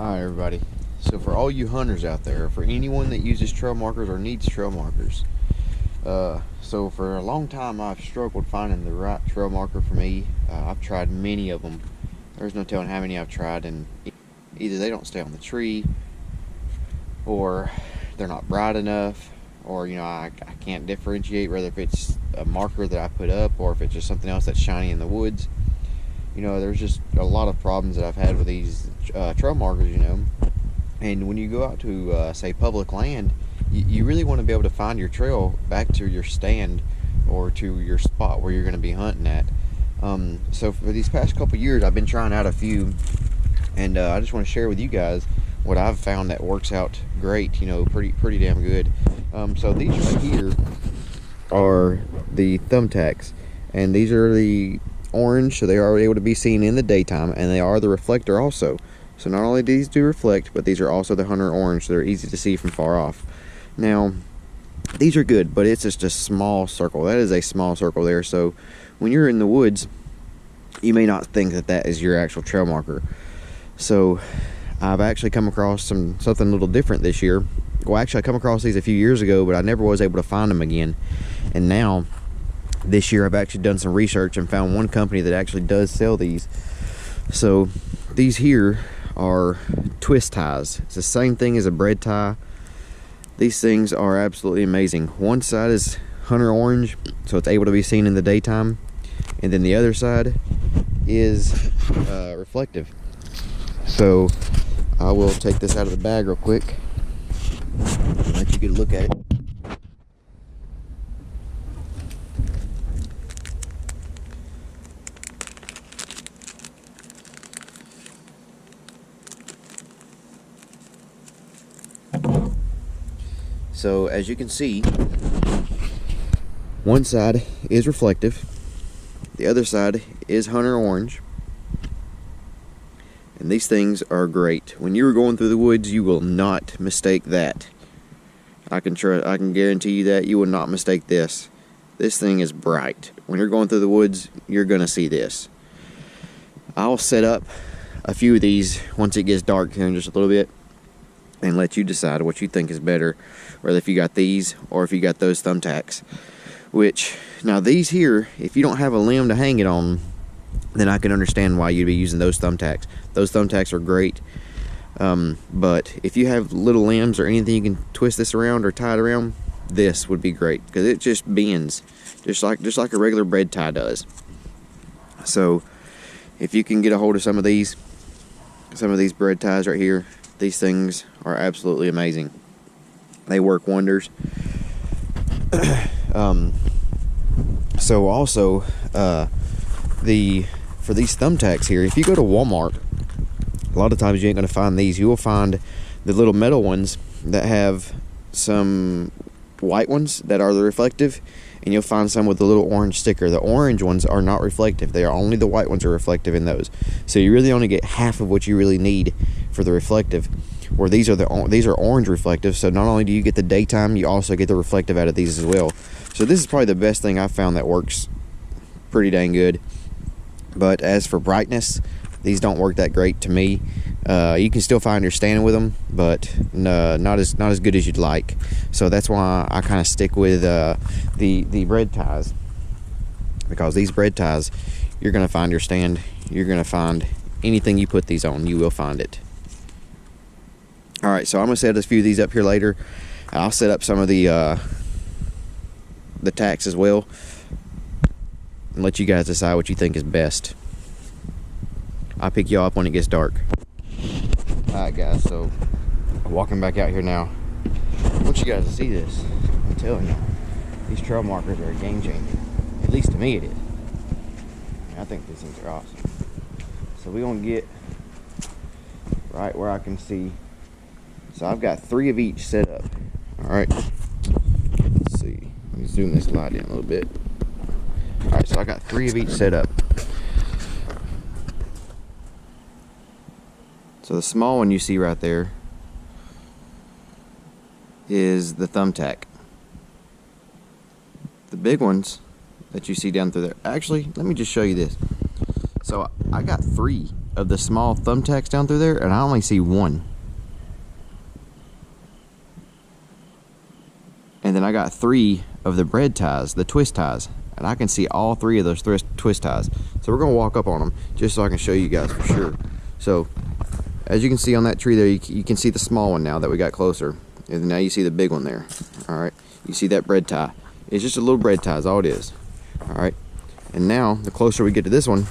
Alright everybody, so for all you hunters out there, for anyone that uses trail markers or needs trail markers, so for a long time I've struggled finding the right trail marker for me. I've tried many of them. There's no telling how many I've tried, and either they don't stay on the tree, or they're not bright enough, or I can't differentiate whether if it's a marker that I put up or if it's just something else that's shiny in the woods. There's just a lot of problems that I've had with these trail markers, and when you go out to say public land, you really want to be able to find your trail back to your stand or to your spot where you're going to be hunting at. So for these past couple years I've been trying out a few, and I just want to share with you guys what I've found that works out great, pretty damn good. So these right here are the thumbtacks, and these are the orange, so they are able to be seen in the daytime, and they are the reflector also. So not only do these do reflect, but these are also the hunter orange, so they're easy to see from far off. Now these are good, but it's just a small circle. That is a small circle there, so when you're in the woods you may not think that that is your actual trail marker. So I've actually come across something a little different this year. Well, actually I come across these a few years ago, but I never was able to find them again, and now this year I've actually done some research and found one company that actually does sell these. So these here are twist ties. It's the same thing as a bread tie. These things are absolutely amazing. One side is hunter orange, so it's able to be seen in the daytime, and then the other side is reflective. So I will take this out of the bag real quick, let you get a look at it. So as you can see, one side is reflective, the other side is hunter orange, and these things are great. When you're going through the woods, you will not mistake that. I can guarantee you that you will not mistake this. This thing is bright. When you're going through the woods, you're gonna see this. I'll set up a few of these once it gets dark here in just a little bit, and let you decide what you think is better, whether if you got these or if you got those thumbtacks. Which, now these here, if you don't have a limb to hang it on, then I can understand why you'd be using those thumbtacks. Those thumbtacks are great, but if you have little limbs or anything you can twist this around or tie it around, this would be great, because it just bends just like a regular bread tie does. So if you can get a hold of some of these bread ties right here, these things are absolutely amazing. They work wonders. So also for these thumbtacks here, if you go to Walmart, a lot of times you ain't going to find these. You will find the little metal ones that have some white ones that are the reflective, and you'll find some with the little orange sticker. The orange ones are not reflective. They are only the white ones are reflective in those. So you really only get half of what you really need for the reflective. Where these are orange reflective, so not only do you get the daytime, you also get the reflective out of these as well. So this is probably the best thing I've found that works pretty dang good. But as for brightness, these don't work that great to me. You can still find you're standing with them, but not as good as you'd like. So that's why I kind of stick with the bread ties, because these bread ties, you're gonna find your stand. You're gonna find anything you put these on, you will find it. All right, so I'm gonna set a few of these up here later. I'll set up some of the tacks as well, and let you guys decide what you think is best. I'll pick you up when it gets dark. All right, guys. So walking back out here now. I want you guys to see this. I'm telling you, these trail markers are a game changer. At least to me, it is. I think these things are awesome. So we're gonna get right where I can see. So I've got 3 of each set up. All right, let's see. Let me zoom this light in a little bit. All right, so I got 3 of each set up. So the small one you see right there is the thumbtack. The big ones that you see down through there, actually, let me just show you this. So I got 3 of the small thumbtacks down through there, and I only see one. And then I got 3 of the bread ties, the twist ties, and I can see all 3 of those twist ties. So we're gonna walk up on them just so I can show you guys for sure. So as you can see on that tree there, you can see the small one now that we got closer, and now you see the big one there. All right, you see that bread tie. It's just a little bread tie is all it is. All right, and now the closer we get to this one,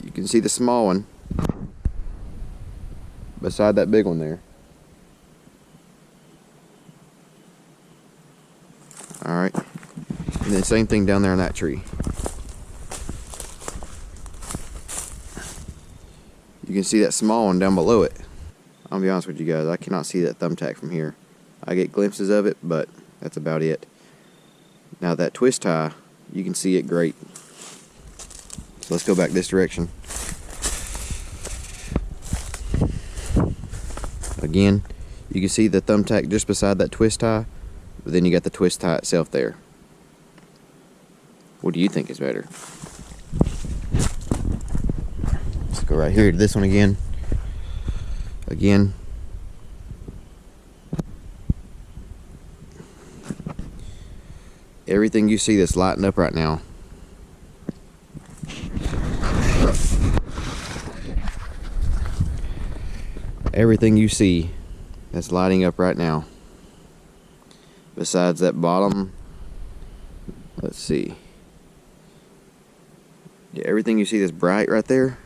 you can see the small one beside that big one there. All right, and then same thing down there in that tree. You can see that small one down below it. I'll be honest with you guys, I cannot see that thumbtack from here. I get glimpses of it, but that's about it. Now that twist tie, you can see it great. So let's go back this direction. Again, you can see the thumbtack just beside that twist tie, but then you got the twist tie itself there. What do you think is better? Let's go right here to this one again. Again. Everything you see that's lighting up right now, everything you see that's lighting up right now, besides that bottom, let's see, yeah, everything you see that's bright right there,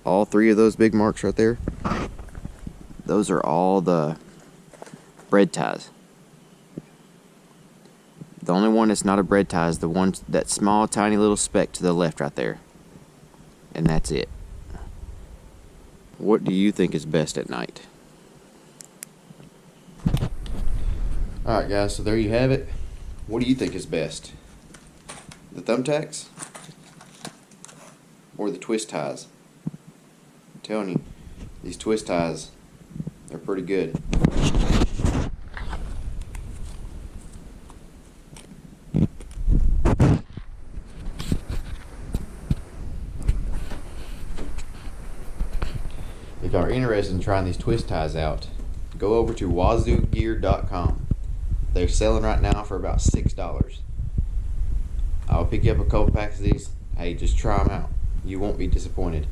all 3 of those big marks right there, those are all the bread ties. The only one that's not a bread tie is the one, that small tiny little speck to the left right there, and that's it. What do you think is best at night? Alright guys, so there you have it. What do you think is best? The thumbtacks or the twist ties? I'm telling you, these twist ties, they're pretty good. If y'all are interested in trying these twist ties out, go over to wazoogear.com. They're selling right now for about $6. I'll pick you up a couple packs of these. Hey, just try them out. You won't be disappointed.